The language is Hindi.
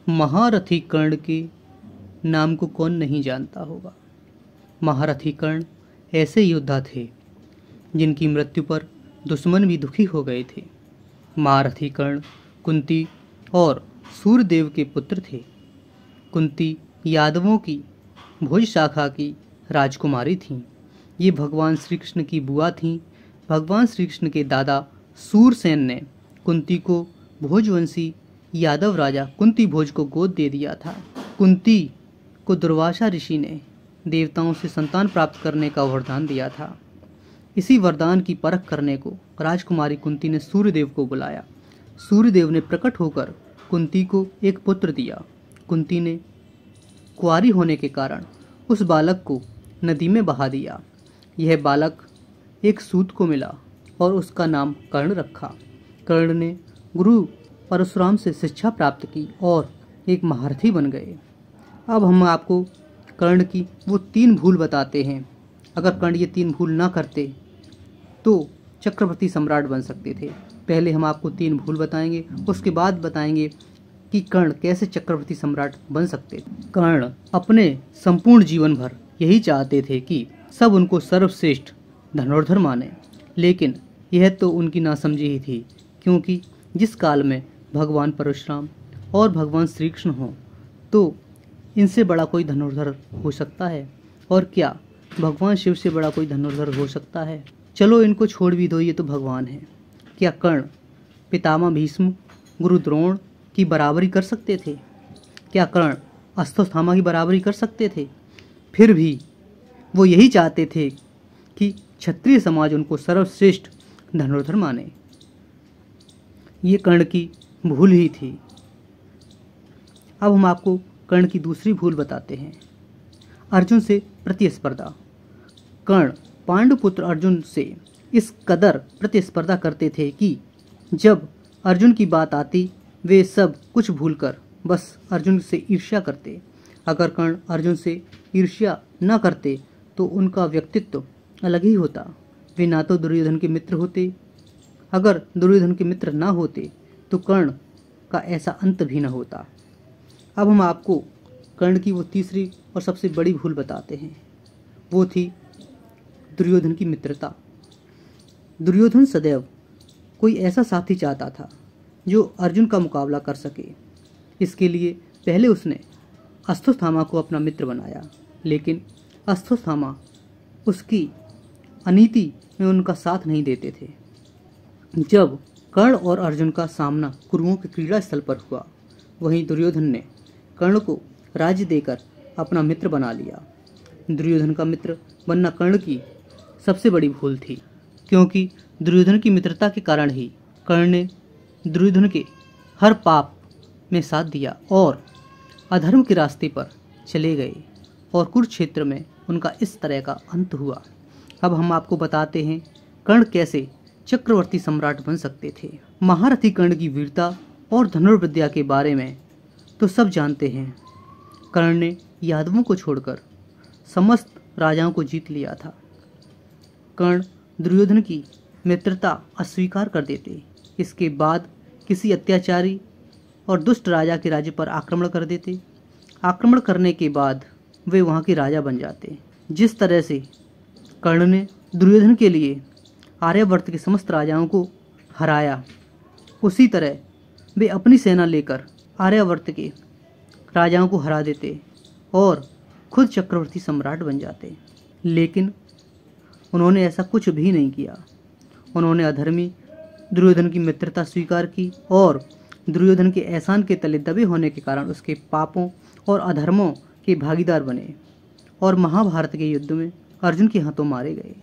महारथी कर्ण के नाम को कौन नहीं जानता होगा। महारथी कर्ण ऐसे योद्धा थे जिनकी मृत्यु पर दुश्मन भी दुखी हो गए थे। महारथी कर्ण कुंती और सूर्यदेव के पुत्र थे। कुंती यादवों की भोज शाखा की राजकुमारी थीं। ये भगवान श्री कृष्ण की बुआ थीं। भगवान श्री कृष्ण के दादा सूरसेन ने कुंती को भोजवंशी यादव राजा कुंती भोज को गोद दे दिया था। कुंती को दुर्वासा ऋषि ने देवताओं से संतान प्राप्त करने का वरदान दिया था। इसी वरदान की परख करने को राजकुमारी कुंती ने सूर्यदेव को बुलाया। सूर्यदेव ने प्रकट होकर कुंती को एक पुत्र दिया। कुंती ने कुंवारी होने के कारण उस बालक को नदी में बहा दिया। यह बालक एक सूत को मिला और उसका नाम कर्ण रखा। कर्ण ने गुरु परशुराम से शिक्षा प्राप्त की और एक महारथी बन गए। अब हम आपको कर्ण की वो 3 भूल बताते हैं। अगर कर्ण ये 3 भूल ना करते तो चक्रवर्ती सम्राट बन सकते थे। पहले हम आपको 3 भूल बताएंगे, उसके बाद बताएंगे कि कर्ण कैसे चक्रवर्ती सम्राट बन सकते थे। कर्ण अपने संपूर्ण जीवन भर यही चाहते थे कि सब उनको सर्वश्रेष्ठ धनुर्धर माने, लेकिन यह तो उनकी नासमझी ही थी, क्योंकि जिस काल में भगवान परशुराम और भगवान श्री कृष्ण हों तो इनसे बड़ा कोई धनुर्धर हो सकता है, और क्या भगवान शिव से बड़ा कोई धनुर्धर हो सकता है। चलो इनको छोड़ भी दो, ये तो भगवान है। क्या कर्ण पितामह भीष्म, गुरु द्रोण की बराबरी कर सकते थे? क्या कर्ण अश्वत्थामा की बराबरी कर सकते थे? फिर भी वो यही चाहते थे कि क्षत्रिय समाज उनको सर्वश्रेष्ठ धनुर्धर माने। ये कर्ण की भूल ही थी। अब हम आपको कर्ण की दूसरी भूल बताते हैं। अर्जुन से प्रतिस्पर्धा। कर्ण पांडुपुत्र अर्जुन से इस कदर प्रतिस्पर्धा करते थे कि जब अर्जुन की बात आती वे सब कुछ भूलकर बस अर्जुन से ईर्ष्या करते। अगर कर्ण अर्जुन से ईर्ष्या न करते तो उनका व्यक्तित्व अलग ही होता। वे ना तो दुर्योधन के मित्र होते, अगर दुर्योधन के मित्र ना होते तो कर्ण का ऐसा अंत भी न होता। अब हम आपको कर्ण की वो तीसरी और सबसे बड़ी भूल बताते हैं। वो थी दुर्योधन की मित्रता। दुर्योधन सदैव कोई ऐसा साथी चाहता था जो अर्जुन का मुकाबला कर सके। इसके लिए पहले उसने अश्वत्थामा को अपना मित्र बनाया, लेकिन अश्वत्थामा उसकी अनीति में उनका साथ नहीं देते थे। जब कर्ण और अर्जुन का सामना कुरुओं के क्रीड़ा स्थल पर हुआ, वहीं दुर्योधन ने कर्ण को राज्य देकर अपना मित्र बना लिया। दुर्योधन का मित्र बनना कर्ण की सबसे बड़ी भूल थी, क्योंकि दुर्योधन की मित्रता के कारण ही कर्ण ने दुर्योधन के हर पाप में साथ दिया और अधर्म के रास्ते पर चले गए, और कुरुक्षेत्र में उनका इस तरह का अंत हुआ। अब हम आपको बताते हैं कर्ण कैसे चक्रवर्ती सम्राट बन सकते थे। महारथी कर्ण की वीरता और धनुर्विद्या के बारे में तो सब जानते हैं। कर्ण ने यादवों को छोड़कर समस्त राजाओं को जीत लिया था। कर्ण दुर्योधन की मित्रता अस्वीकार कर देते, इसके बाद किसी अत्याचारी और दुष्ट राजा के राज्य पर आक्रमण कर देते। आक्रमण करने के बाद वे वहाँ के राजा बन जाते। जिस तरह से कर्ण ने दुर्योधन के लिए आर्यावर्त के समस्त राजाओं को हराया, उसी तरह वे अपनी सेना लेकर आर्यावर्त के राजाओं को हरा देते और खुद चक्रवर्ती सम्राट बन जाते। लेकिन उन्होंने ऐसा कुछ भी नहीं किया। उन्होंने अधर्मी दुर्योधन की मित्रता स्वीकार की और दुर्योधन के एहसान के तले दबे होने के कारण उसके पापों और अधर्मों के भागीदार बने और महाभारत के युद्ध में अर्जुन के हाथों मारे गए।